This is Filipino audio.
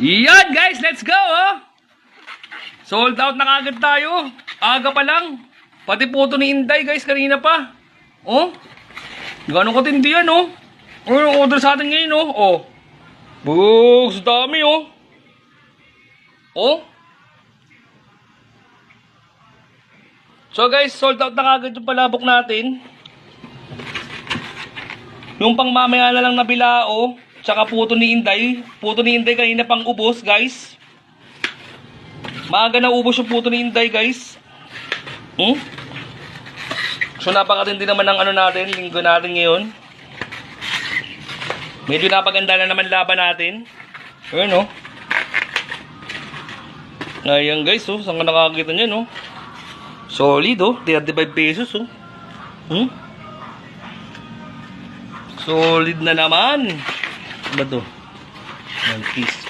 Yan guys, let's go oh. Sold out na kagad tayo. Aga pa lang. Pati puto ni Inday guys, kanina pa. Oh. Gano'ng katindi yan oh. Oh, order sa atin ngayon oh. Oh. Bugs, dami oh. Oh. So guys, sold out na kagad yung palabok natin. Yung pang mamaya na lang na bilao, tsaka puto ni Inday. Puto ni Inday kanina pang ubos, guys. Maaga na ubos yung puto ni Inday, guys. So napakatindi naman ng ano natin, linggo natin ngayon. Medyo napaganda na naman laban natin. Ayun, oh. Ayan, guys, oh. Saan ka nakakita niyan, oh. Solid, oh. 35 pesos, oh. Solid na naman. Ano ba to? Maltese.